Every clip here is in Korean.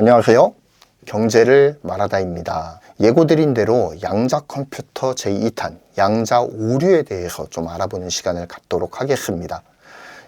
안녕하세요. 경제를 말하다입니다. 예고드린 대로 양자 컴퓨터 제2탄 양자 오류에 대해서 좀 알아보는 시간을 갖도록 하겠습니다.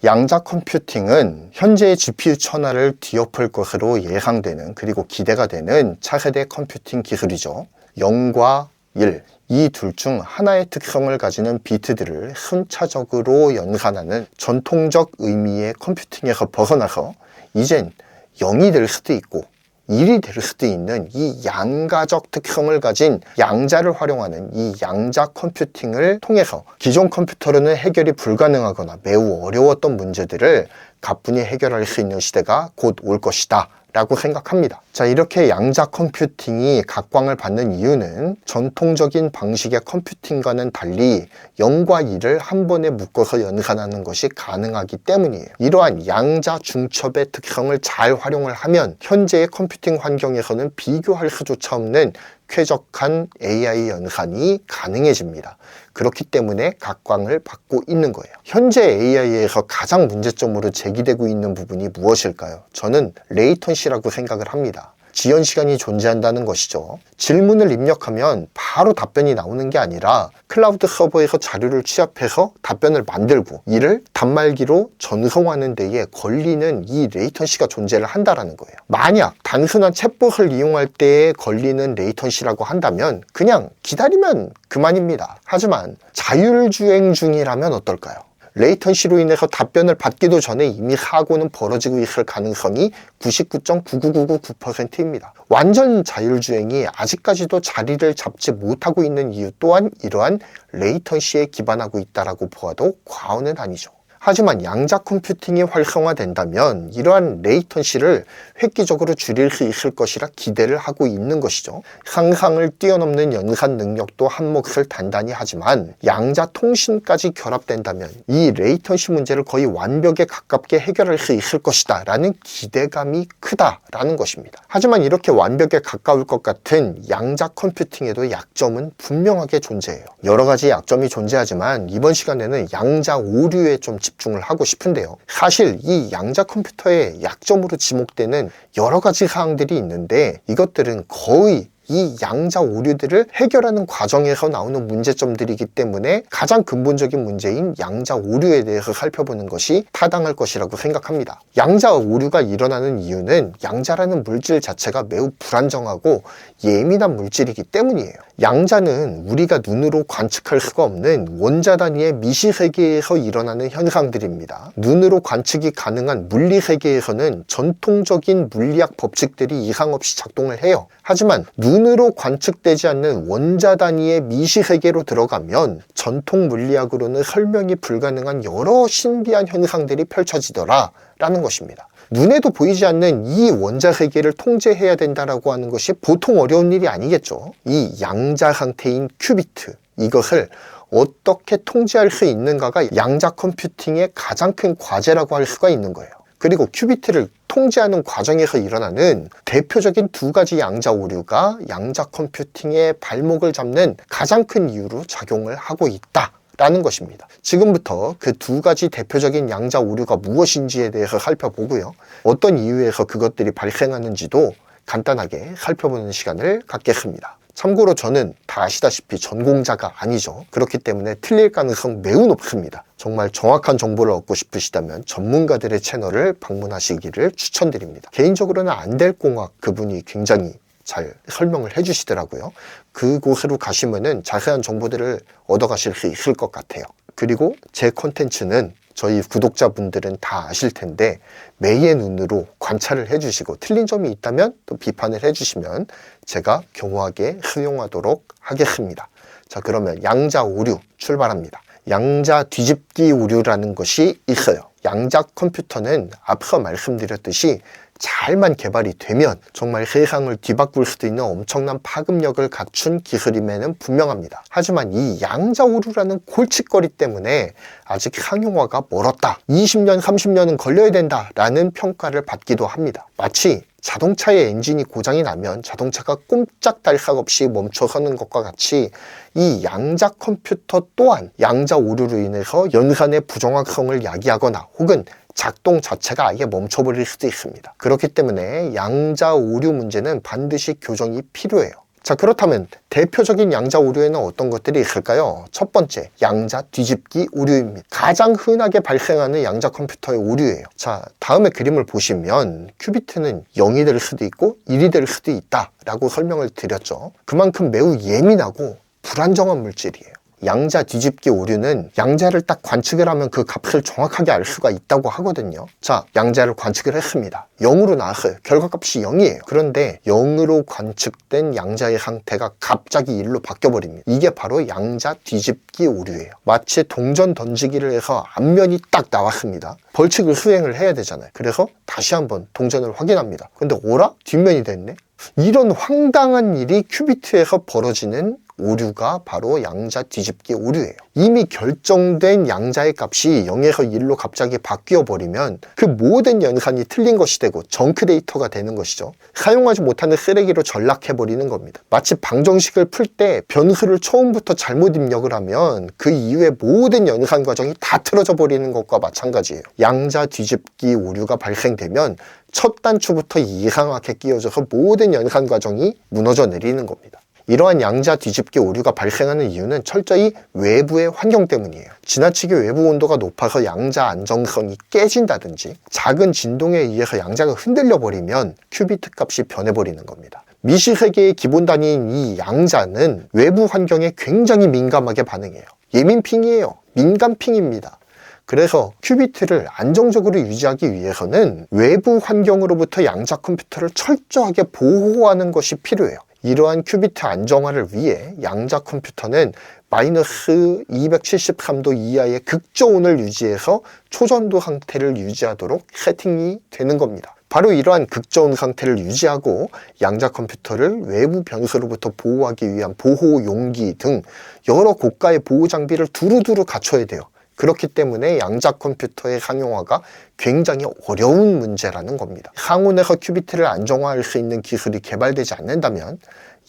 양자 컴퓨팅은 현재의 GPU 천하를 뒤엎을 것으로 예상되는, 그리고 기대가 되는 차세대 컴퓨팅 기술이죠. 0과 1, 이 둘 중 하나의 특성을 가지는 비트들을 순차적으로 연산하는 전통적 의미의 컴퓨팅에서 벗어나서 이젠 0이 될 수도 있고 1이 될 수도 있는 이 양가적 특성을 가진 양자를 활용하는 이 양자 컴퓨팅을 통해서 기존 컴퓨터로는 해결이 불가능하거나 매우 어려웠던 문제들을 가뿐히 해결할 수 있는 시대가 곧 올 것이다 라고 생각합니다. 자, 이렇게 양자 컴퓨팅이 각광을 받는 이유는 전통적인 방식의 컴퓨팅과는 달리 0과 1을 한 번에 묶어서 연산하는 것이 가능하기 때문이에요. 이러한 양자 중첩의 특성을 잘 활용을 하면 현재의 컴퓨팅 환경에서는 비교할 수조차 없는 쾌적한 AI 연산이 가능해집니다. 그렇기 때문에 각광을 받고 있는 거예요. 현재 AI에서 가장 문제점으로 제기되고 있는 부분이 무엇일까요? 저는 레이턴시라고 생각을 합니다. 지연 시간이 존재한다는 것이죠. 질문을 입력하면 바로 답변이 나오는 게 아니라 클라우드 서버에서 자료를 취합해서 답변을 만들고 이를 단말기로 전송하는 데에 걸리는 이 레이턴시가 존재를 한다는 거예요. 만약 단순한 챗봇을 이용할 때에 걸리는 레이턴시라고 한다면 그냥 기다리면 그만입니다. 하지만 자율주행 중이라면 어떨까요? 레이턴시로 인해서 답변을 받기도 전에 이미 사고는 벌어지고 있을 가능성이 99.99999%입니다. 완전 자율주행이 아직까지도 자리를 잡지 못하고 있는 이유 또한 이러한 레이턴시에 기반하고 있다고 보아도 과언은 아니죠. 하지만 양자 컴퓨팅이 활성화된다면 이러한 레이턴시를 획기적으로 줄일 수 있을 것이라 기대를 하고 있는 것이죠. 상상을 뛰어넘는 연산 능력도 한 몫을 단단히 하지만 양자 통신까지 결합된다면 이 레이턴시 문제를 거의 완벽에 가깝게 해결할 수 있을 것이다 라는 기대감이 크다라는 것입니다. 하지만 이렇게 완벽에 가까울 것 같은 양자 컴퓨팅에도 약점은 분명하게 존재해요. 여러 가지 약점이 존재하지만 이번 시간에는 양자 오류에 좀 집중을 하고 싶은데요. 사실 이 양자 컴퓨터의 약점으로 지목되는 여러 가지 사항들이 있는데 이것들은 거의 이 양자 오류들을 해결하는 과정에서 나오는 문제점들이기 때문에 가장 근본적인 문제인 양자 오류에 대해서 살펴보는 것이 타당할 것이라고 생각합니다. 양자 오류가 일어나는 이유는 양자라는 물질 자체가 매우 불안정하고 예민한 물질이기 때문이에요. 양자는 우리가 눈으로 관측할 수가 없는 원자 단위의 미시 세계에서 일어나는 현상들입니다. 눈으로 관측이 가능한 물리 세계에서는 전통적인 물리학 법칙들이 이상 없이 작동을 해요. 하지만 눈으로 관측되지 않는 원자 단위의 미시 세계로 들어가면 전통 물리학으로는 설명이 불가능한 여러 신비한 현상들이 펼쳐지더라 라는 것입니다. 눈에도 보이지 않는 이 원자 세계를 통제해야 된다라고 하는 것이 보통 어려운 일이 아니겠죠. 이 양자 상태인 큐비트, 이것을 어떻게 통제할 수 있는가가 양자 컴퓨팅의 가장 큰 과제라고 할 수가 있는 거예요. 그리고 큐비트를 통제하는 과정에서 일어나는 대표적인 두 가지 양자 오류가 양자 컴퓨팅의 발목을 잡는 가장 큰 이유로 작용을 하고 있다 라는 것입니다. 지금부터 그 두 가지 대표적인 양자 오류가 무엇인지에 대해서 살펴보고요. 어떤 이유에서 그것들이 발생하는지도 간단하게 살펴보는 시간을 갖겠습니다. 참고로 저는 다 아시다시피 전공자가 아니죠. 그렇기 때문에 틀릴 가능성 매우 높습니다. 정말 정확한 정보를 얻고 싶으시다면 전문가들의 채널을 방문하시기를 추천드립니다. 개인적으로는 안될공학 그분이 굉장히 잘 설명을 해주시더라고요. 그곳으로 가시면은 자세한 정보들을 얻어가실 수 있을 것 같아요. 그리고 제 콘텐츠는 저희 구독자분들은 다 아실 텐데 매의 눈으로 관찰을 해주시고 틀린 점이 있다면 또 비판을 해주시면 제가 겸허하게 수용하도록 하겠습니다. 자, 그러면 양자 오류 출발합니다. 양자 뒤집기 오류라는 것이 있어요. 양자 컴퓨터는 앞서 말씀드렸듯이 잘만 개발이 되면 정말 세상을 뒤바꿀 수도 있는 엄청난 파급력을 갖춘 기술임에는 분명합니다. 하지만 이 양자 오류라는 골칫거리 때문에 아직 상용화가 멀었다. 20년, 30년은 걸려야 된다라는 평가를 받기도 합니다. 마치 자동차의 엔진이 고장이 나면 자동차가 꼼짝달싹 없이 멈춰서는 것과 같이 이 양자 컴퓨터 또한 양자 오류로 인해서 연산의 부정확성을 야기하거나 혹은 작동 자체가 아예 멈춰버릴 수도 있습니다. 그렇기 때문에 양자 오류 문제는 반드시 교정이 필요해요. 자, 그렇다면 대표적인 양자 오류에는 어떤 것들이 있을까요? 첫 번째, 양자 뒤집기 오류입니다. 가장 흔하게 발생하는 양자 컴퓨터의 오류예요. 자, 다음에 그림을 보시면 큐비트는 0이 될 수도 있고 1이 될 수도 있다 라고 설명을 드렸죠. 그만큼 매우 예민하고 불안정한 물질이에요. 양자 뒤집기 오류는 양자를 딱 관측을 하면 그 값을 정확하게 알 수가 있다고 하거든요. 자, 양자를 관측을 했습니다. 0으로 나왔어요. 결과값이 0이에요. 그런데 0으로 관측된 양자의 상태가 갑자기 1로 바뀌어버립니다. 이게 바로 양자 뒤집기 오류예요. 마치 동전 던지기를 해서 앞면이 딱 나왔습니다. 벌칙을 수행을 해야 되잖아요. 그래서 다시 한번 동전을 확인합니다. 근데 오라? 뒷면이 됐네? 이런 황당한 일이 큐비트에서 벌어지는 오류가 바로 양자 뒤집기 오류예요. 이미 결정된 양자의 값이 0에서 1로 갑자기 바뀌어 버리면 그 모든 연산이 틀린 것이 되고 정크 데이터가 되는 것이죠. 사용하지 못하는 쓰레기로 전락해 버리는 겁니다. 마치 방정식을 풀 때 변수를 처음부터 잘못 입력을 하면 그 이후에 모든 연산 과정이 다 틀어져 버리는 것과 마찬가지예요. 양자 뒤집기 오류가 발생되면 첫 단추부터 이상하게 끼워져서 모든 연산 과정이 무너져 내리는 겁니다. 이러한 양자 뒤집기 오류가 발생하는 이유는 철저히 외부의 환경 때문이에요. 지나치게 외부 온도가 높아서 양자 안정성이 깨진다든지 작은 진동에 의해서 양자가 흔들려 버리면 큐비트 값이 변해버리는 겁니다. 미시세계의 기본 단위인 이 양자는 외부 환경에 굉장히 민감하게 반응해요. 예민핑이에요. 민감핑입니다. 그래서 큐비트를 안정적으로 유지하기 위해서는 외부 환경으로부터 양자 컴퓨터를 철저하게 보호하는 것이 필요해요. 이러한 큐비트 안정화를 위해 양자 컴퓨터는 마이너스 273도 이하의 극저온을 유지해서 초전도 상태를 유지하도록 세팅이 되는 겁니다. 바로 이러한 극저온 상태를 유지하고 양자 컴퓨터를 외부 변수로부터 보호하기 위한 보호 용기 등 여러 고가의 보호 장비를 두루두루 갖춰야 돼요. 그렇기 때문에 양자 컴퓨터의 상용화가 굉장히 어려운 문제라는 겁니다. 상온에서 큐비트를 안정화할 수 있는 기술이 개발되지 않는다면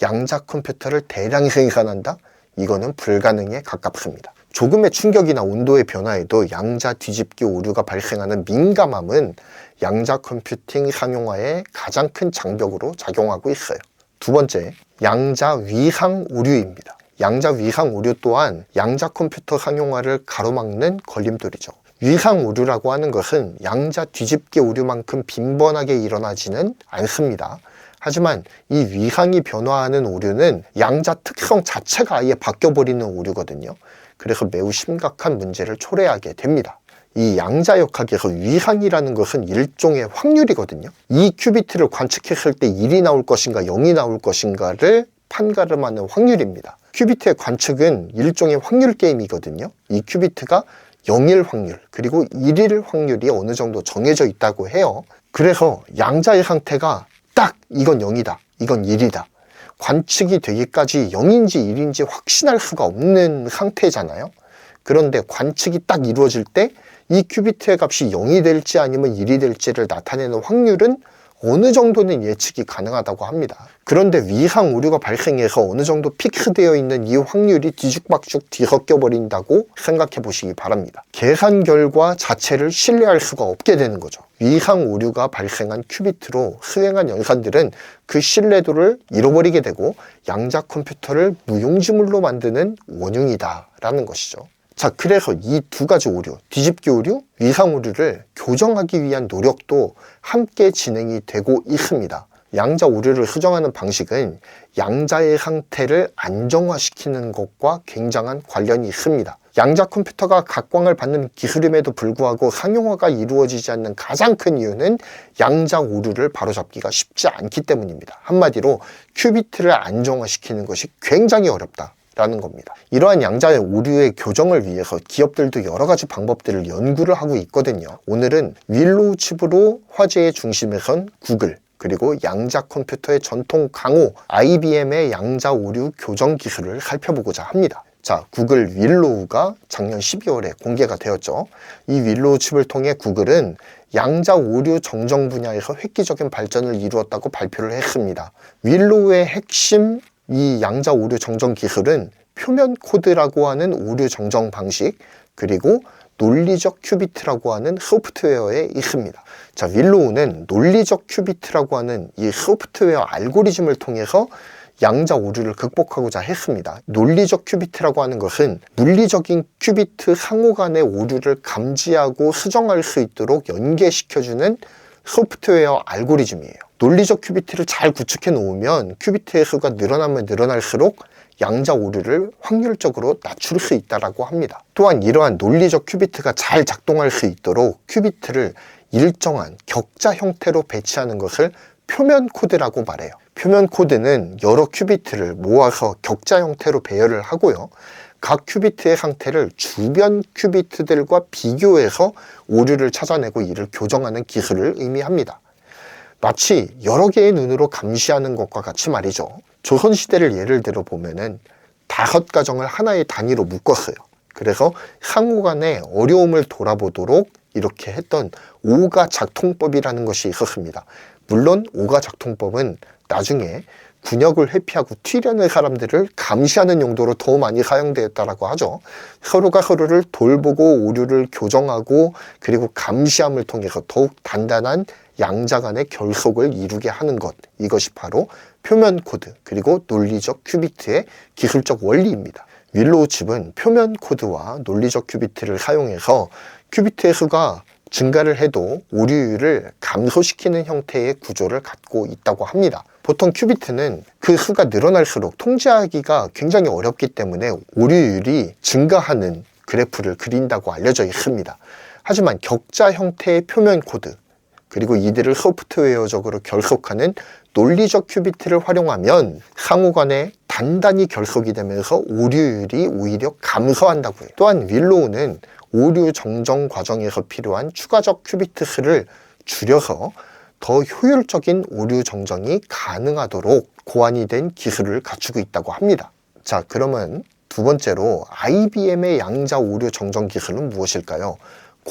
양자 컴퓨터를 대량 생산한다? 이거는 불가능에 가깝습니다. 조금의 충격이나 온도의 변화에도 양자 뒤집기 오류가 발생하는 민감함은 양자 컴퓨팅 상용화의 가장 큰 장벽으로 작용하고 있어요. 두 번째, 양자 위상 오류입니다. 양자 위상 오류 또한 양자 컴퓨터 상용화를 가로막는 걸림돌이죠. 위상 오류라고 하는 것은 양자 뒤집기 오류만큼 빈번하게 일어나지는 않습니다. 하지만 이 위상이 변화하는 오류는 양자 특성 자체가 아예 바뀌어버리는 오류거든요. 그래서 매우 심각한 문제를 초래하게 됩니다. 이 양자역학에서 위상이라는 것은 일종의 확률이거든요. 이 큐비트를 관측했을 때 1이 나올 것인가 0이 나올 것인가를 판가름하는 확률입니다. 큐비트의 관측은 일종의 확률 게임이거든요. 이 큐비트가 0일 확률 그리고 1일 확률이 어느 정도 정해져 있다고 해요. 그래서 양자의 상태가 딱 이건 0이다 이건 1이다 관측이 되기까지 0인지 1인지 확신할 수가 없는 상태잖아요. 그런데 관측이 딱 이루어질 때 이 큐비트의 값이 0이 될지 아니면 1이 될지를 나타내는 확률은 어느 정도는 예측이 가능하다고 합니다. 그런데 위상 오류가 발생해서 어느 정도 픽스되어 있는 이 확률이 뒤죽박죽 뒤섞여 버린다고 생각해 보시기 바랍니다. 계산 결과 자체를 신뢰할 수가 없게 되는 거죠. 위상 오류가 발생한 큐비트로 수행한 연산들은 그 신뢰도를 잃어버리게 되고 양자 컴퓨터를 무용지물로 만드는 원흉이다라는 것이죠. 자, 그래서 이 두 가지 오류, 뒤집기 오류, 위상 오류를 교정하기 위한 노력도 함께 진행이 되고 있습니다. 양자 오류를 수정하는 방식은 양자의 상태를 안정화시키는 것과 굉장한 관련이 있습니다. 양자 컴퓨터가 각광을 받는 기술임에도 불구하고 상용화가 이루어지지 않는 가장 큰 이유는 양자 오류를 바로잡기가 쉽지 않기 때문입니다. 한마디로 큐비트를 안정화시키는 것이 굉장히 어렵다. 라는 겁니다. 이러한 양자의 오류의 교정을 위해서 기업들도 여러 가지 방법들을 연구를 하고 있거든요. 오늘은 윌로우 칩으로 화제의 중심에 선 구글, 그리고 양자 컴퓨터의 전통 강호 IBM의 양자 오류 교정 기술을 살펴보고자 합니다. 자, 구글 윌로우가 작년 12월에 공개가 되었죠. 이 윌로우 칩을 통해 구글은 양자 오류 정정 분야에서 획기적인 발전을 이루었다고 발표를 했습니다. 윌로우의 핵심 이 양자 오류 정정 기술은 표면 코드라고 하는 오류 정정 방식, 그리고 논리적 큐비트라고 하는 소프트웨어에 있습니다. 자, 윌로우는 논리적 큐비트라고 하는 이 소프트웨어 알고리즘을 통해서 양자 오류를 극복하고자 했습니다. 논리적 큐비트라고 하는 것은 물리적인 큐비트 상호 간의 오류를 감지하고 수정할 수 있도록 연계시켜주는 소프트웨어 알고리즘이에요. 논리적 큐비트를 잘 구축해 놓으면 큐비트의 수가 늘어나면 늘어날수록 양자 오류를 확률적으로 낮출 수 있다고 합니다. 또한 이러한 논리적 큐비트가 잘 작동할 수 있도록 큐비트를 일정한 격자 형태로 배치하는 것을 표면 코드라고 말해요. 표면 코드는 여러 큐비트를 모아서 격자 형태로 배열을 하고요. 각 큐비트의 상태를 주변 큐비트들과 비교해서 오류를 찾아내고 이를 교정하는 기술을 의미합니다. 마치 여러 개의 눈으로 감시하는 것과 같이 말이죠. 조선시대를 예를 들어 보면은 5가정을 하나의 단위로 묶었어요. 그래서 상호 간의 어려움을 돌아보도록 이렇게 했던 오가작통법이라는 것이 있었습니다. 물론 오가작통법은 나중에 군역을 회피하고 튀려는 사람들을 감시하는 용도로 더 많이 사용되었다고 하죠. 서로가 서로를 돌보고 오류를 교정하고 그리고 감시함을 통해서 더욱 단단한 양자 간의 결속을 이루게 하는 것, 이것이 바로 표면 코드 그리고 논리적 큐비트의 기술적 원리입니다. 윌로우 칩은 표면 코드와 논리적 큐비트를 사용해서 큐비트의 수가 증가를 해도 오류율을 감소시키는 형태의 구조를 갖고 있다고 합니다. 보통 큐비트는 그 수가 늘어날수록 통제하기가 굉장히 어렵기 때문에 오류율이 증가하는 그래프를 그린다고 알려져 있습니다. 하지만 격자 형태의 표면 코드 그리고 이들을 소프트웨어적으로 결속하는 논리적 큐비트를 활용하면 상호 간에 단단히 결속이 되면서 오류율이 오히려 감소한다고 해요. 또한 윌로우는 오류 정정 과정에서 필요한 추가적 큐비트 수를 줄여서 더 효율적인 오류 정정이 가능하도록 고안이 된 기술을 갖추고 있다고 합니다. 자, 그러면 두 번째로 IBM의 양자 오류 정정 기술은 무엇일까요?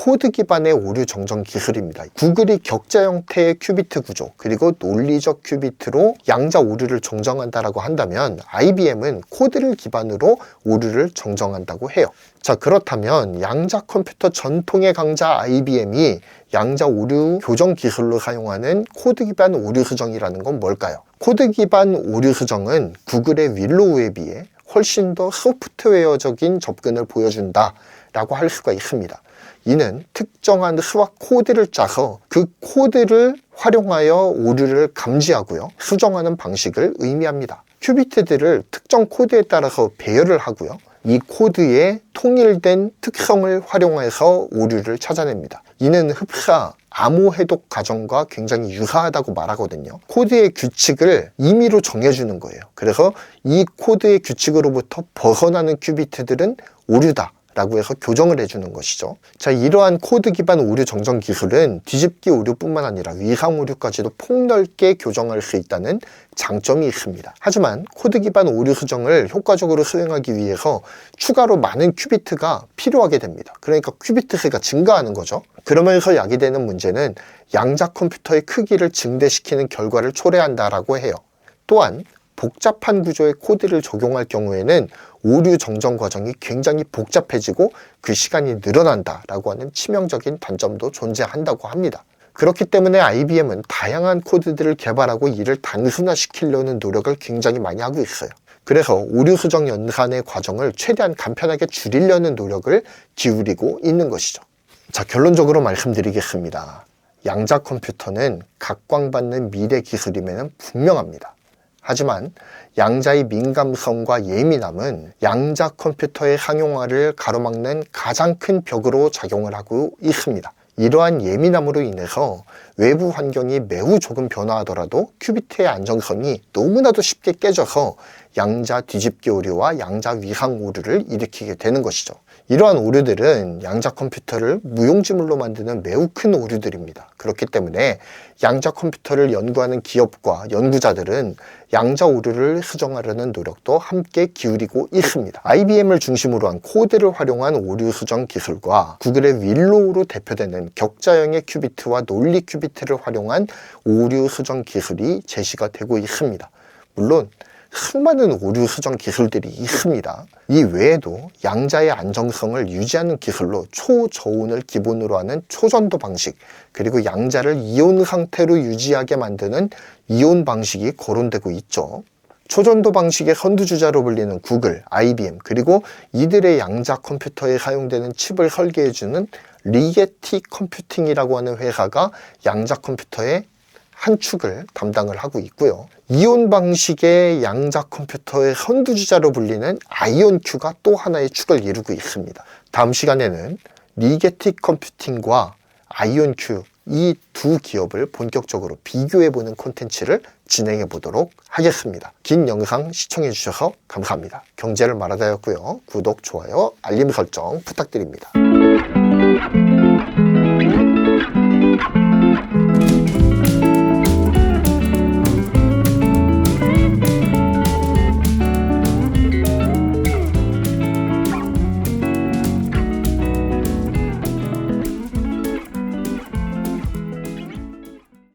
코드 기반의 오류 정정 기술입니다. 구글이 격자 형태의 큐비트 구조 그리고 논리적 큐비트로 양자 오류를 정정한다라고 한다면 IBM은 코드를 기반으로 오류를 정정한다고 해요. 자, 그렇다면 양자 컴퓨터 전통의 강자 IBM이 양자 오류 교정 기술로 사용하는 코드 기반 오류 수정이라는 건 뭘까요? 코드 기반 오류 수정은 구글의 윌로우에 비해 훨씬 더 소프트웨어적인 접근을 보여준다라고 할 수가 있습니다. 이는 특정한 수학 코드를 짜서 그 코드를 활용하여 오류를 감지하고요, 수정하는 방식을 의미합니다. 큐비트들을 특정 코드에 따라서 배열을 하고요, 이 코드의 통일된 특성을 활용해서 오류를 찾아냅니다. 이는 흡사, 암호 해독 과정과 굉장히 유사하다고 말하거든요. 코드의 규칙을 임의로 정해주는 거예요. 그래서 이 코드의 규칙으로부터 벗어나는 큐비트들은 오류다 라고 해서 교정을 해주는 것이죠. 자, 이러한 코드 기반 오류 정정 기술은 뒤집기 오류뿐만 아니라 위상 오류까지도 폭넓게 교정할 수 있다는 장점이 있습니다. 하지만 코드 기반 오류 수정을 효과적으로 수행하기 위해서 추가로 많은 큐비트가 필요하게 됩니다. 그러니까 큐비트 수가 증가하는 거죠. 그러면서 야기되는 문제는 양자 컴퓨터의 크기를 증대시키는 결과를 초래한다라고 해요. 또한 복잡한 구조의 코드를 적용할 경우에는 오류 정정 과정이 굉장히 복잡해지고 그 시간이 늘어난다라고 하는 치명적인 단점도 존재한다고 합니다. 그렇기 때문에 IBM은 다양한 코드들을 개발하고 이를 단순화시키려는 노력을 굉장히 많이 하고 있어요. 그래서 오류 수정 연산의 과정을 최대한 간편하게 줄이려는 노력을 기울이고 있는 것이죠. 자, 결론적으로 말씀드리겠습니다. 양자 컴퓨터는 각광받는 미래 기술임에는 분명합니다. 하지만 양자의 민감성과 예민함은 양자 컴퓨터의 상용화를 가로막는 가장 큰 벽으로 작용을 하고 있습니다. 이러한 예민함으로 인해서 외부 환경이 매우 조금 변화하더라도 큐비트의 안정성이 너무나도 쉽게 깨져서 양자 뒤집기 오류와 양자 위상 오류를 일으키게 되는 것이죠. 이러한 오류들은 양자 컴퓨터를 무용지물로 만드는 매우 큰 오류들입니다. 그렇기 때문에 양자 컴퓨터를 연구하는 기업과 연구자들은 양자 오류를 수정하려는 노력도 함께 기울이고 있습니다. IBM을 중심으로 한 코드를 활용한 오류 수정 기술과 구글의 윌로우로 대표되는 격자형의 큐비트와 논리 큐비트를 활용한 오류 수정 기술이 제시가 되고 있습니다. 물론 수많은 오류 수정 기술들이 있습니다. 이 외에도 양자의 안정성을 유지하는 기술로 초저온을 기본으로 하는 초전도 방식, 그리고 양자를 이온 상태로 유지하게 만드는 이온 방식이 거론되고 있죠. 초전도 방식의 선두주자로 불리는 구글, IBM, 그리고 이들의 양자 컴퓨터에 사용되는 칩을 설계해주는 리게티 컴퓨팅이라고 하는 회사가 양자 컴퓨터의 한 축을 담당을 하고 있고요. 이온 방식의 양자 컴퓨터의 선두주자로 불리는 아이온큐가 또 하나의 축을 이루고 있습니다. 다음 시간에는 리게티 컴퓨팅과 아이온큐, 이 두 기업을 본격적으로 비교해보는 콘텐츠를 진행해 보도록 하겠습니다. 긴 영상 시청해 주셔서 감사합니다. 경제를 말하다였고요. 구독, 좋아요, 알림 설정 부탁드립니다.